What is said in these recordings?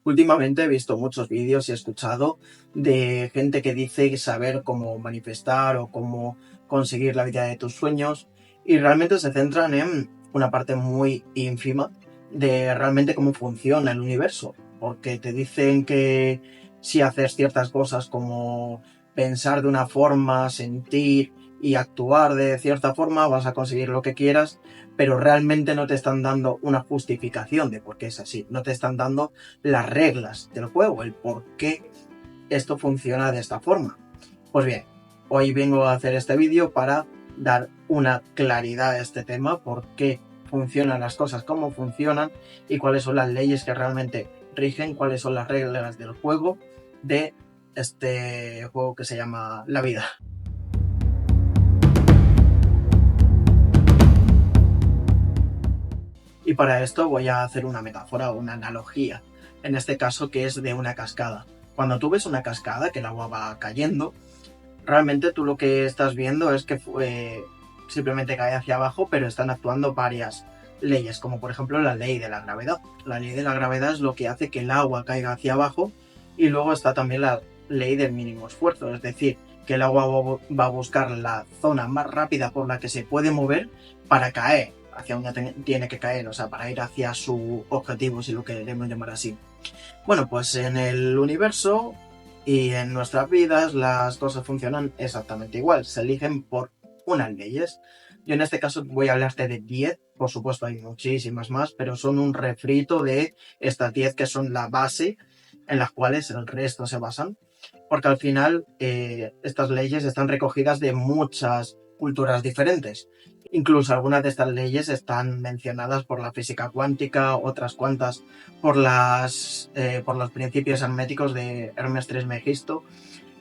Últimamente he visto muchos vídeos y he escuchado de gente que dice saber cómo manifestar o cómo conseguir la vida de tus sueños, y realmente se centran en una parte muy ínfima de realmente cómo funciona el universo, porque te dicen que si haces ciertas cosas como pensar de una forma, sentir y actuar de cierta forma, vas a conseguir lo que quieras, pero realmente no te están dando una justificación de por qué es así, no te están dando las reglas del juego, el por qué esto funciona de esta forma. Pues bien, hoy vengo a hacer este vídeo para dar una claridad a este tema, por qué funcionan las cosas como funcionan y cuáles son las leyes que realmente rigen, cuáles son las reglas del juego, de este juego que se llama la vida. Y para esto voy a hacer una metáfora o una analogía, en este caso que es de una cascada. Cuando tú ves una cascada, que el agua va cayendo, realmente tú lo que estás viendo es que simplemente cae hacia abajo, pero están actuando varias leyes, como por ejemplo la ley de la gravedad. La ley de la gravedad es lo que hace que el agua caiga hacia abajo, y luego está también la ley del mínimo esfuerzo, es decir, que el agua va a buscar la zona más rápida por la que se puede mover para caer hacia donde tiene que caer, o sea, para ir hacia su objetivo, si lo queremos llamar así. Bueno, pues en el universo y en nuestras vidas las cosas funcionan exactamente igual, se eligen por unas leyes. Yo en este caso voy a hablarte de 10, por supuesto hay muchísimas más, pero son un refrito de estas 10 que son la base en las cuales el resto se basan, porque al final estas leyes están recogidas de muchas culturas diferentes. Incluso algunas de estas leyes están mencionadas por la física cuántica, otras cuantas por los principios herméticos de Hermes Trismegisto,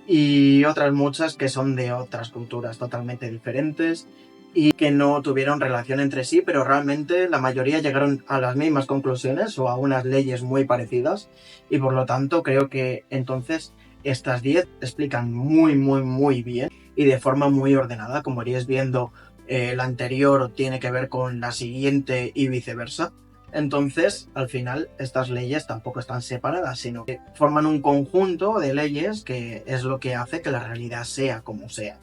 y otras muchas que son de otras culturas totalmente diferentes y que no tuvieron relación entre sí, pero realmente la mayoría llegaron a las mismas conclusiones o a unas leyes muy parecidas, y por lo tanto creo que entonces estas 10 explican muy bien y de forma muy ordenada, como iréis viendo. La anterior tiene que ver con la siguiente y viceversa. Entonces, al final, estas leyes tampoco están separadas, sino que forman un conjunto de leyes que es lo que hace que la realidad sea como sea.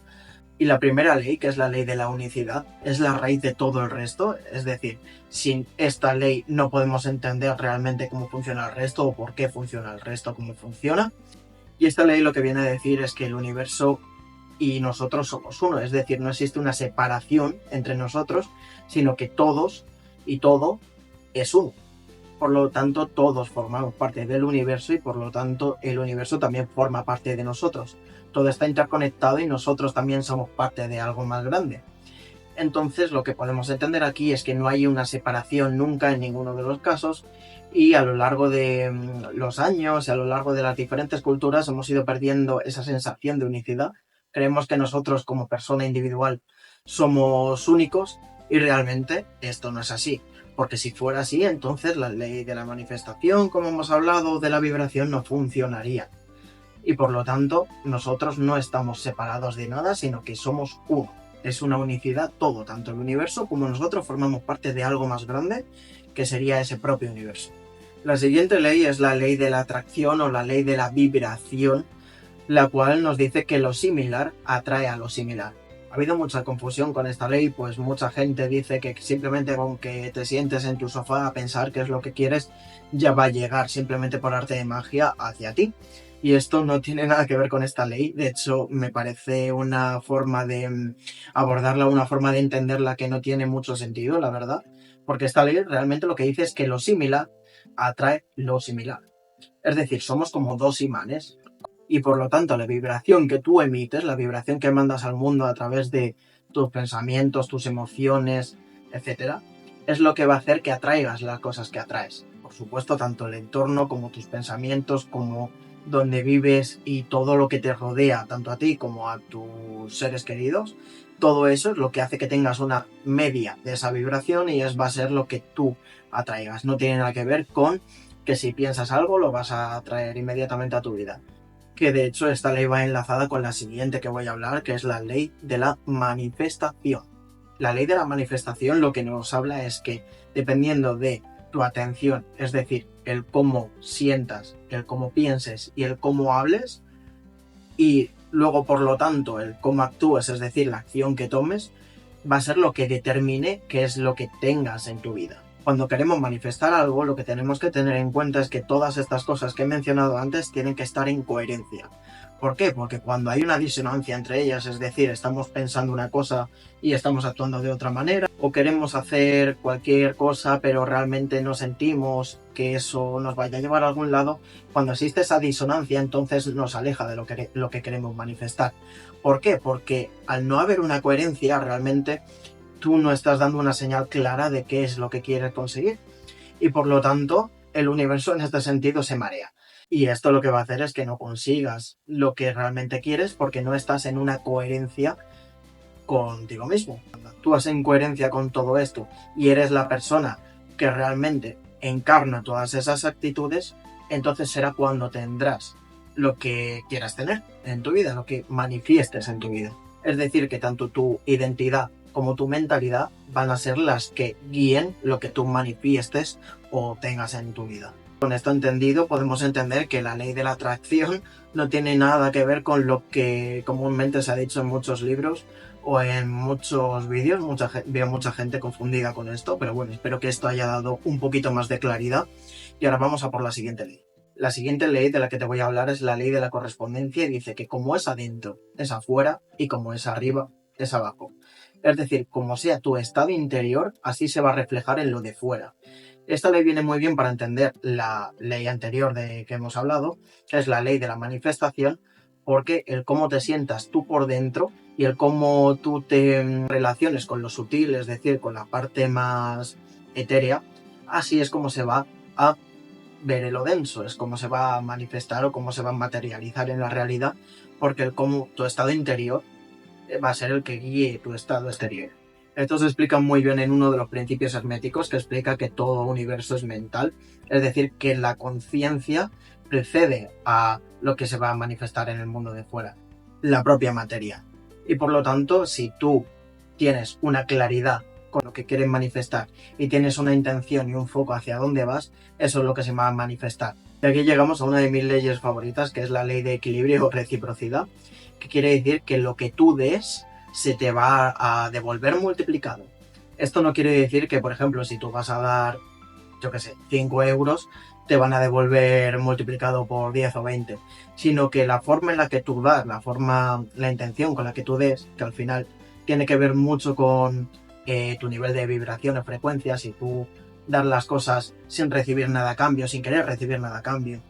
Y la primera ley, que es la ley de la unicidad, es la raíz de todo el resto. Es decir, sin esta ley no podemos entender realmente cómo funciona el resto o por qué funciona el resto como funciona. Y esta ley lo que viene a decir es que el universo y nosotros somos uno, es decir, no existe una separación entre nosotros, sino que todos y todo es uno. Por lo tanto, todos formamos parte del universo y por lo tanto el universo también forma parte de nosotros. Todo está interconectado y nosotros también somos parte de algo más grande. Entonces, lo que podemos entender aquí es que no hay una separación nunca en ninguno de los casos, y a lo largo de los años y a lo largo de las diferentes culturas hemos ido perdiendo esa sensación de unicidad. Creemos que nosotros como persona individual somos únicos, y realmente esto no es así, porque si fuera así, entonces la ley de la manifestación, como hemos hablado, de la vibración no funcionaría. Y por lo tanto, nosotros no estamos separados de nada, sino que somos uno. Es una unicidad todo, tanto el universo como nosotros formamos parte de algo más grande, que sería ese propio universo. La siguiente ley es la ley de la atracción o la ley de la vibración, la cual nos dice que lo similar atrae a lo similar. Ha habido mucha confusión con esta ley, pues mucha gente dice que simplemente con que te sientes en tu sofá a pensar qué es lo que quieres, ya va a llegar simplemente por arte de magia hacia ti. Y esto no tiene nada que ver con esta ley. De hecho, me parece una forma de abordarla, una forma de entenderla que no tiene mucho sentido, la verdad. Porque esta ley realmente lo que dice es que lo similar atrae lo similar. Es decir, somos como dos imanes, y por lo tanto la vibración que tú emites, la vibración que mandas al mundo a través de tus pensamientos, tus emociones, etcétera, es lo que va a hacer que atraigas las cosas que atraes. Por supuesto, tanto el entorno como tus pensamientos, como donde vives y todo lo que te rodea, tanto a ti como a tus seres queridos, todo eso es lo que hace que tengas una media de esa vibración, y va a ser lo que tú atraigas. No tiene nada que ver con que si piensas algo lo vas a atraer inmediatamente a tu vida, que de hecho esta ley va enlazada con la siguiente que voy a hablar, que es la ley de la manifestación. La ley de la manifestación lo que nos habla es que, dependiendo de tu atención, es decir, el cómo sientas, el cómo pienses y el cómo hables, y luego, por lo tanto, el cómo actúes, es decir, la acción que tomes, va a ser lo que determine qué es lo que tengas en tu vida. Cuando queremos manifestar algo, lo que tenemos que tener en cuenta es que todas estas cosas que he mencionado antes tienen que estar en coherencia. ¿Por qué? Porque cuando hay una disonancia entre ellas, es decir, estamos pensando una cosa y estamos actuando de otra manera, o queremos hacer cualquier cosa pero realmente no sentimos que eso nos vaya a llevar a algún lado, cuando existe esa disonancia entonces nos aleja de lo que queremos manifestar. ¿Por qué? Porque al no haber una coherencia realmente tú no estás dando una señal clara de qué es lo que quieres conseguir y por lo tanto el universo en este sentido se marea. Y esto lo que va a hacer es que no consigas lo que realmente quieres porque no estás en una coherencia contigo mismo. Cuando actúas en coherencia con todo esto y eres la persona que realmente encarna todas esas actitudes, entonces será cuando tendrás lo que quieras tener en tu vida, lo que manifiestes en tu vida. Es decir, que tanto tu identidad como tu mentalidad van a ser las que guíen lo que tú manifiestes o tengas en tu vida. Con esto entendido, podemos entender que la ley de la atracción no tiene nada que ver con lo que comúnmente se ha dicho en muchos libros o en muchos vídeos. Veo mucha gente confundida con esto, pero bueno, espero que esto haya dado un poquito más de claridad. Y ahora vamos a por la siguiente ley. La siguiente ley de la que te voy a hablar es la ley de la correspondencia y dice que como es adentro, es afuera, y como es arriba, es abajo. Es decir, como sea tu estado interior, así se va a reflejar en lo de fuera. Esta ley viene muy bien para entender la ley anterior de que hemos hablado, que es la ley de la manifestación, porque el cómo te sientas tú por dentro y el cómo tú te relaciones con lo sutil, es decir, con la parte más etérea, así es como se va a ver en lo denso, es como se va a manifestar o cómo se va a materializar en la realidad, porque el cómo tu estado interior va a ser el que guíe tu estado exterior. Esto se explica muy bien en uno de los principios herméticos, que explica que todo universo es mental, es decir, que la conciencia precede a lo que se va a manifestar en el mundo de fuera, la propia materia. Y por lo tanto, si tú tienes una claridad con lo que quieres manifestar y tienes una intención y un foco hacia dónde vas, eso es lo que se va a manifestar. Y aquí llegamos a una de mis leyes favoritas, que es la ley de equilibrio o reciprocidad, que quiere decir que lo que tú des se te va a devolver multiplicado. Esto no quiere decir que, por ejemplo, si tú vas a dar, yo qué sé, 5 euros, te van a devolver multiplicado por 10 o 20, sino que la forma en la que tú das, la intención con la que tú des, que al final tiene que ver mucho con tu nivel de vibración o frecuencia, si tú das las cosas sin recibir nada a cambio, sin querer recibir nada a cambio,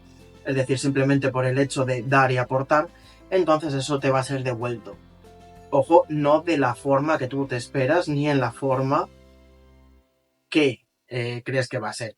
es decir, simplemente por el hecho de dar y aportar, entonces eso te va a ser devuelto. Ojo, no de la forma que tú te esperas ni en la forma que crees que va a ser.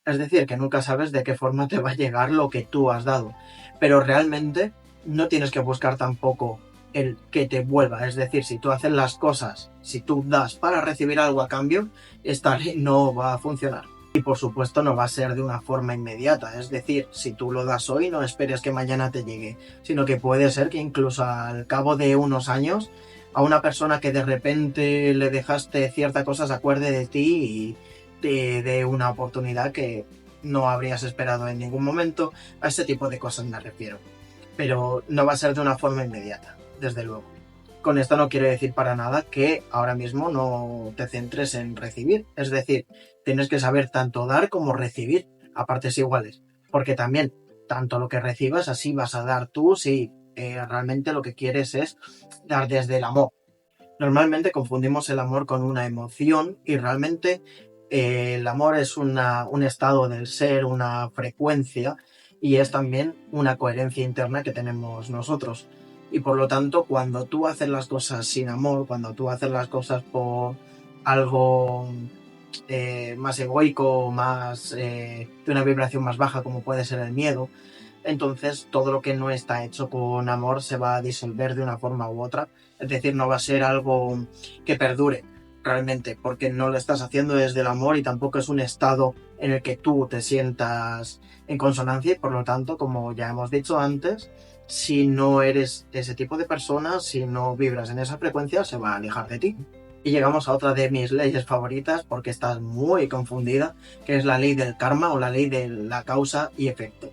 Es decir, que nunca sabes de qué forma te va a llegar lo que tú has dado. Pero realmente no tienes que buscar tampoco el que te vuelva. Es decir, si tú haces las cosas, si tú das para recibir algo a cambio, esta ley no va a funcionar. Y por supuesto no va a ser de una forma inmediata, es decir, si tú lo das hoy no esperes que mañana te llegue, sino que puede ser que incluso al cabo de unos años a una persona que de repente le dejaste cierta cosa se acuerde de ti y te dé una oportunidad que no habrías esperado en ningún momento. A ese tipo de cosas me refiero, pero no va a ser de una forma inmediata, desde luego. Con esto no quiero decir para nada que ahora mismo no te centres en recibir. Es decir, tienes que saber tanto dar como recibir a partes iguales. Porque también, tanto lo que recibas, así vas a dar tú si realmente lo que quieres es dar desde el amor. Normalmente confundimos el amor con una emoción y realmente el amor es un estado del ser, una frecuencia y es también una coherencia interna que tenemos nosotros. Y por lo tanto, cuando tú haces las cosas sin amor, cuando tú haces las cosas por algo más egoico, más de una vibración más baja como puede ser el miedo, entonces todo lo que no está hecho con amor se va a disolver de una forma u otra, es decir, no va a ser algo que perdure realmente, porque no lo estás haciendo desde el amor y tampoco es un estado en el que tú te sientas en consonancia y por lo tanto, como ya hemos dicho antes, si no eres ese tipo de persona, si no vibras en esa frecuencia, se va a alejar de ti. Y llegamos a otra de mis leyes favoritas, porque estás muy confundida, que es la ley del karma o la ley de la causa y efecto.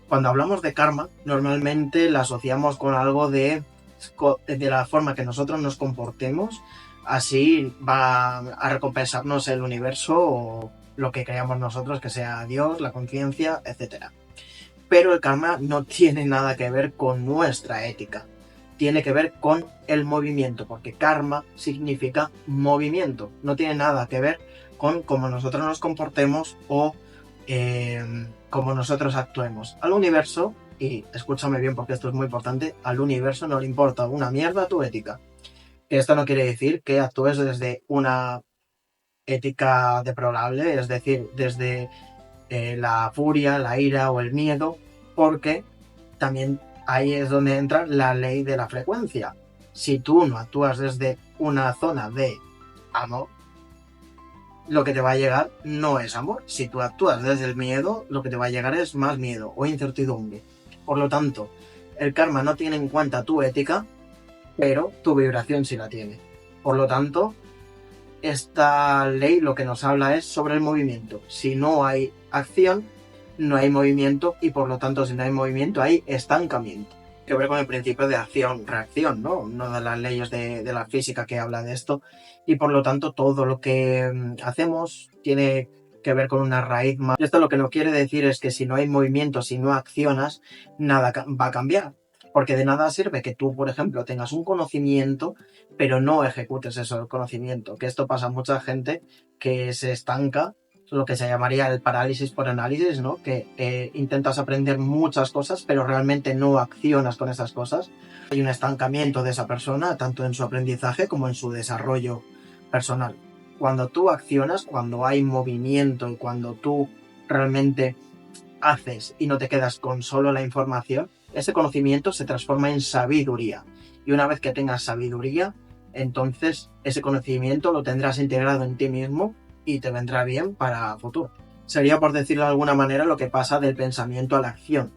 Cuando hablamos de karma, normalmente la asociamos con algo de la forma que nosotros nos comportemos, así va a recompensarnos el universo o lo que creamos nosotros, que sea Dios, la conciencia, etc. Pero el karma no tiene nada que ver con nuestra ética. Tiene que ver con el movimiento, porque karma significa movimiento. No tiene nada que ver con cómo nosotros nos comportemos o cómo nosotros actuemos. Al universo, y escúchame bien porque esto es muy importante, al universo no le importa una mierda tu ética. Esto no quiere decir que actúes desde una ética deplorable, es decir, desde la furia, la ira o el miedo, porque también ahí es donde entra la ley de la frecuencia. Si tú no actúas desde una zona de amor, lo que te va a llegar no es amor. Si tú actúas desde el miedo, lo que te va a llegar es más miedo o incertidumbre. Por lo tanto, el karma no tiene en cuenta tu ética, pero tu vibración sí la tiene. Por lo tanto, esta ley lo que nos habla es sobre el movimiento. Si no hay acción, no hay movimiento, y por lo tanto, si no hay movimiento, hay estancamiento. Que ver con el principio de acción-reacción, ¿no? Una de las leyes de la física que habla de esto, y por lo tanto todo lo que hacemos tiene que ver con una raíz más. Esto lo que no quiere decir es que si no hay movimiento, si no accionas, nada va a cambiar. Porque de nada sirve que tú, por ejemplo, tengas un conocimiento, pero no ejecutes eso, el conocimiento. Que esto pasa a mucha gente que se estanca, lo que se llamaría el parálisis por análisis, ¿no? Que intentas aprender muchas cosas, pero realmente no accionas con esas cosas. Hay un estancamiento de esa persona, tanto en su aprendizaje como en su desarrollo personal. Cuando tú accionas, cuando hay movimiento y cuando tú realmente haces y no te quedas con solo la información, ese conocimiento se transforma en sabiduría. Y una vez que tengas sabiduría, entonces ese conocimiento lo tendrás integrado en ti mismo y te vendrá bien para futuro. Sería, por decirlo de alguna manera, lo que pasa del pensamiento a la acción.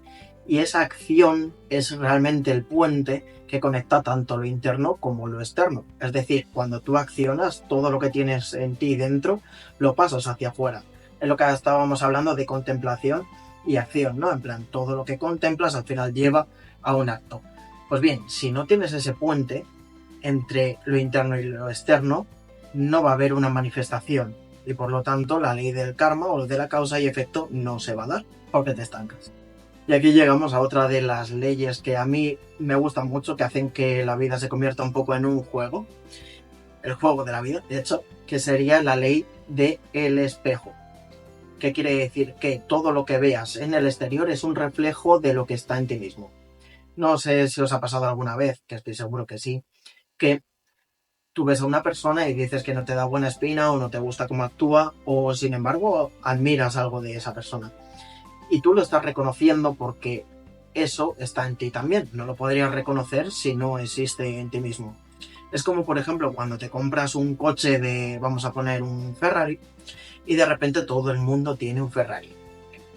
Y esa acción es realmente el puente que conecta tanto lo interno como lo externo. Es decir, cuando tú accionas, todo lo que tienes en ti dentro lo pasas hacia afuera. Es lo que estábamos hablando de contemplación y acción, ¿no? En plan, todo lo que contemplas al final lleva a un acto. Pues bien, si no tienes ese puente entre lo interno y lo externo, no va a haber una manifestación. Y por lo tanto, la ley del karma o de la causa y efecto no se va a dar, porque te estancas. Y aquí llegamos a otra de las leyes que a mí me gustan mucho, que hacen que la vida se convierta un poco en un juego. El juego de la vida, de hecho, que sería la ley del espejo. ¿Qué quiere decir? Que todo lo que veas en el exterior es un reflejo de lo que está en ti mismo. No sé si os ha pasado alguna vez, que estoy seguro que sí, que tú ves a una persona y dices que no te da buena espina o no te gusta cómo actúa, o sin embargo admiras algo de esa persona. Y tú lo estás reconociendo porque eso está en ti también. No lo podrías reconocer si no existe en ti mismo. Es como, por ejemplo, cuando te compras un coche de, vamos a poner, un Ferrari, y de repente todo el mundo tiene un Ferrari.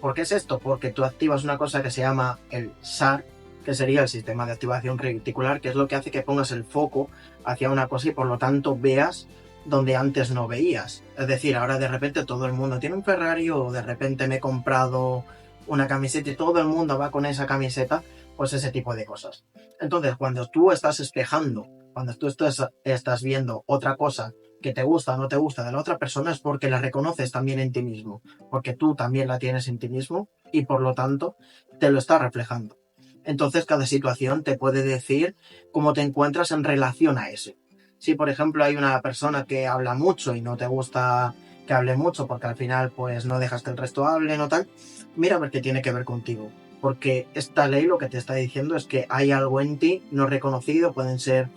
¿Por qué es esto? Porque tú activas una cosa que se llama el SAR, que sería el sistema de activación reticular, que es lo que hace que pongas el foco hacia una cosa y por lo tanto veas donde antes no veías. Es decir, ahora de repente todo el mundo tiene un Ferrari, o de repente me he comprado una camiseta y todo el mundo va con esa camiseta, pues ese tipo de cosas. Entonces, cuando tú estás espejando, cuando tú estás viendo otra cosa que te gusta o no te gusta de la otra persona, es porque la reconoces también en ti mismo, porque tú también la tienes en ti mismo y por lo tanto te lo está reflejando. Entonces cada situación te puede decir cómo te encuentras en relación a eso. Si por ejemplo hay una persona que habla mucho y no te gusta que hable mucho porque al final pues no dejas que el resto hable, no tal, mira a ver qué tiene que ver contigo. Porque esta ley lo que te está diciendo es que hay algo en ti no reconocido, pueden ser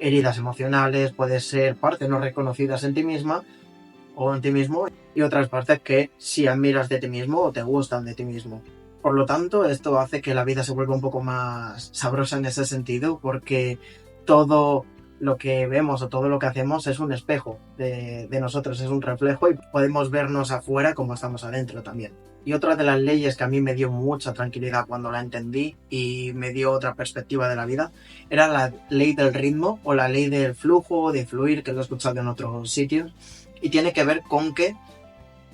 heridas emocionales, pueden ser partes no reconocidas en ti misma o en ti mismo, y otras partes que sí admiras de ti mismo o te gustan de ti mismo. Por lo tanto, esto hace que la vida se vuelva un poco más sabrosa en ese sentido, porque todo lo que vemos o todo lo que hacemos es un espejo de nosotros, es un reflejo y podemos vernos afuera como estamos adentro también. Y otra de las leyes que a mí me dio mucha tranquilidad cuando la entendí y me dio otra perspectiva de la vida era la ley del ritmo o la ley del flujo o de fluir, que lo he escuchado en otros sitios, y tiene que ver con que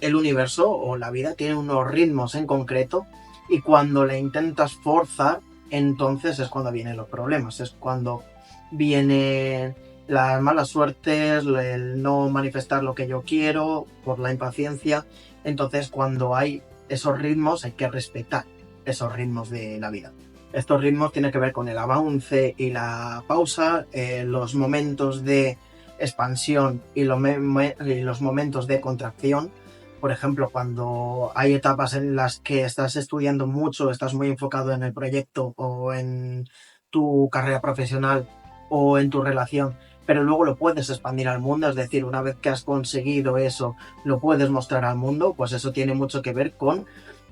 el universo o la vida tiene unos ritmos en concreto y cuando le intentas forzar, entonces es cuando vienen los problemas, es cuando vienen las malas suertes, el no manifestar lo que yo quiero por la impaciencia. Entonces cuando hay esos ritmos hay que respetar esos ritmos de la vida. Estos ritmos tienen que ver con el avance y la pausa, los momentos de expansión y los momentos de contracción. Por ejemplo, cuando hay etapas en las que estás estudiando mucho, estás muy enfocado en el proyecto o en tu carrera profesional o en tu relación, pero luego lo puedes expandir al mundo, es decir, una vez que has conseguido eso, lo puedes mostrar al mundo, pues eso tiene mucho que ver con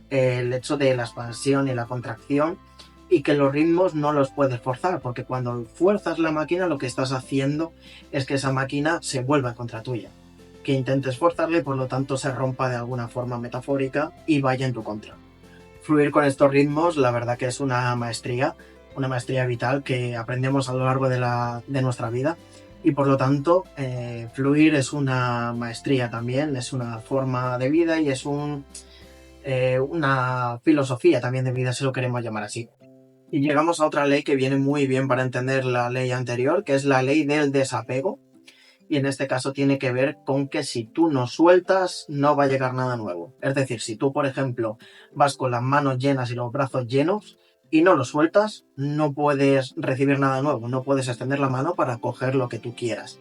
el hecho de la expansión y la contracción y que los ritmos no los puedes forzar, porque cuando fuerzas la máquina lo que estás haciendo es que esa máquina se vuelva contra tuya, que intentes forzarle y por lo tanto se rompa de alguna forma metafórica y vaya en tu contra. Fluir con estos ritmos, la verdad que es una maestría vital que aprendemos a lo largo de nuestra vida y por lo tanto fluir es una maestría también, es una forma de vida y es una filosofía también de vida, si lo queremos llamar así. Y llegamos a otra ley que viene muy bien para entender la ley anterior, que es la ley del desapego. Y en este caso tiene que ver con que si tú no sueltas, no va a llegar nada nuevo. Es decir, si tú, por ejemplo, vas con las manos llenas y los brazos llenos y no lo sueltas, no puedes recibir nada nuevo, no puedes extender la mano para coger lo que tú quieras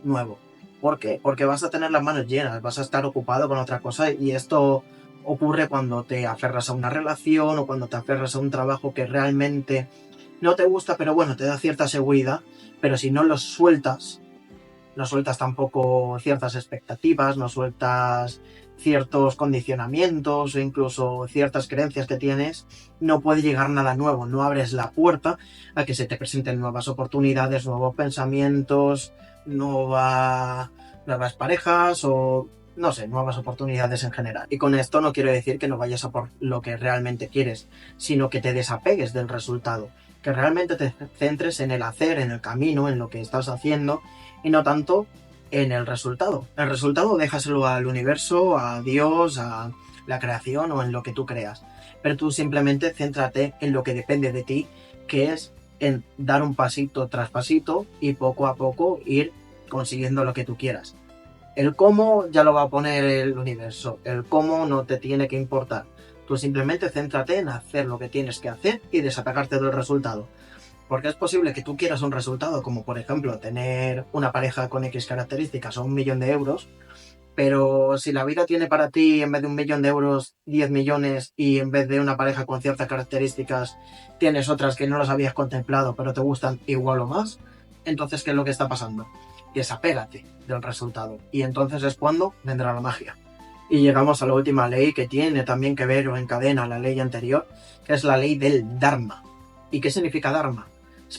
nuevo. ¿Por qué? Porque vas a tener las manos llenas, vas a estar ocupado con otra cosa y esto ocurre cuando te aferras a una relación o cuando te aferras a un trabajo que realmente no te gusta, pero bueno, te da cierta seguridad, pero si no lo sueltas, no sueltas tampoco ciertas expectativas, no sueltas ciertos condicionamientos o incluso ciertas creencias que tienes, no puede llegar nada nuevo, no abres la puerta a que se te presenten nuevas oportunidades, nuevos pensamientos, nuevas parejas o no sé, nuevas oportunidades en general. Y con esto no quiero decir que no vayas a por lo que realmente quieres, sino que te desapegues del resultado, que realmente te centres en el hacer, en el camino, en lo que estás haciendo y no tanto en el resultado. El resultado déjaselo al universo, a Dios, a la creación o en lo que tú creas. Pero tú simplemente céntrate en lo que depende de ti, que es en dar un pasito tras pasito y poco a poco ir consiguiendo lo que tú quieras. El cómo ya lo va a poner el universo. El cómo no te tiene que importar. Tú simplemente céntrate en hacer lo que tienes que hacer y desapegarte del resultado. Porque es posible que tú quieras un resultado, como por ejemplo tener una pareja con X características o 1.000.000 de euros, pero si la vida tiene para ti en vez de 1.000.000 de euros 10 millones y en vez de una pareja con ciertas características tienes otras que no las habías contemplado pero te gustan igual o más, entonces ¿qué es lo que está pasando? Desapégate del resultado y entonces es cuando vendrá la magia. Y llegamos a la última ley que tiene también que ver o encadena la ley anterior, que es la ley del Dharma. ¿Y qué significa Dharma?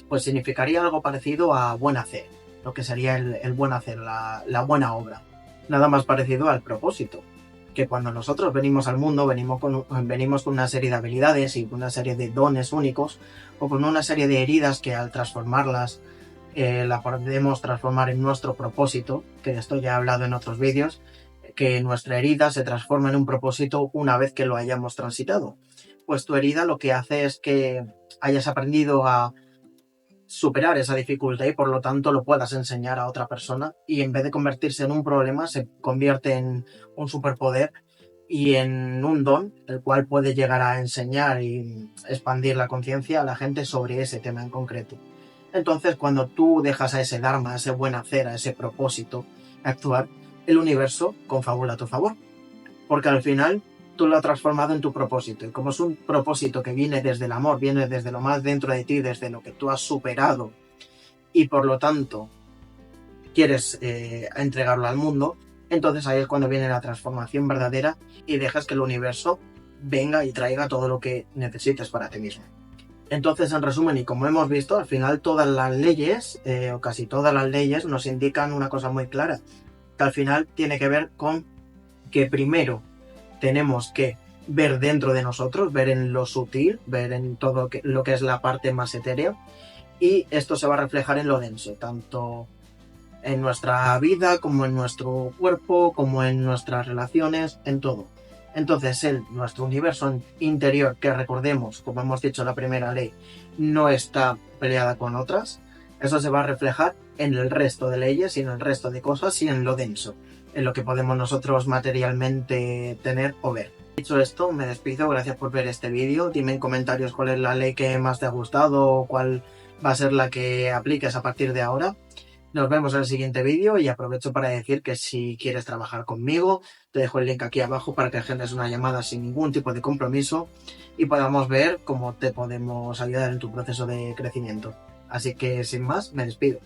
Pues significaría algo parecido a buen hacer, lo que sería el buen hacer, la buena obra. Nada más parecido al propósito, que cuando nosotros venimos al mundo venimos con una serie de habilidades y una serie de dones únicos o con una serie de heridas que al transformarlas la podemos transformar en nuestro propósito, que de esto ya he hablado en otros vídeos, que nuestra herida se transforma en un propósito una vez que lo hayamos transitado. Pues tu herida lo que hace es que hayas aprendido a superar esa dificultad y por lo tanto lo puedas enseñar a otra persona y en vez de convertirse en un problema se convierte en un superpoder y en un don el cual puede llegar a enseñar y expandir la conciencia a la gente sobre ese tema en concreto. Entonces cuando tú dejas a ese dharma, a ese buen hacer, a ese propósito actuar, el universo confabula a tu favor, porque al final tú lo has transformado en tu propósito. Y como es un propósito que viene desde el amor, viene desde lo más dentro de ti, desde lo que tú has superado, y por lo tanto quieres entregarlo al mundo, entonces ahí es cuando viene la transformación verdadera y dejas que el universo venga y traiga todo lo que necesites para ti mismo. Entonces, en resumen, y como hemos visto, al final todas las leyes, o casi todas las leyes, nos indican una cosa muy clara, que al final tiene que ver con que primero tenemos que ver dentro de nosotros, ver en lo sutil, ver en todo lo que es la parte más etérea, y esto se va a reflejar en lo denso, tanto en nuestra vida, como en nuestro cuerpo, como en nuestras relaciones, en todo. Entonces, nuestro universo interior, que recordemos, como hemos dicho en la primera ley, no está peleada con otras, eso se va a reflejar en el resto de leyes y en el resto de cosas y en lo denso, en lo que podemos nosotros materialmente tener o ver. Dicho esto, me despido, gracias por ver este vídeo. Dime en comentarios cuál es la ley que más te ha gustado o cuál va a ser la que apliques a partir de ahora. Nos vemos en el siguiente vídeo y aprovecho para decir que si quieres trabajar conmigo, te dejo el link aquí abajo para que agendes una llamada sin ningún tipo de compromiso y podamos ver cómo te podemos ayudar en tu proceso de crecimiento. Así que sin más, me despido.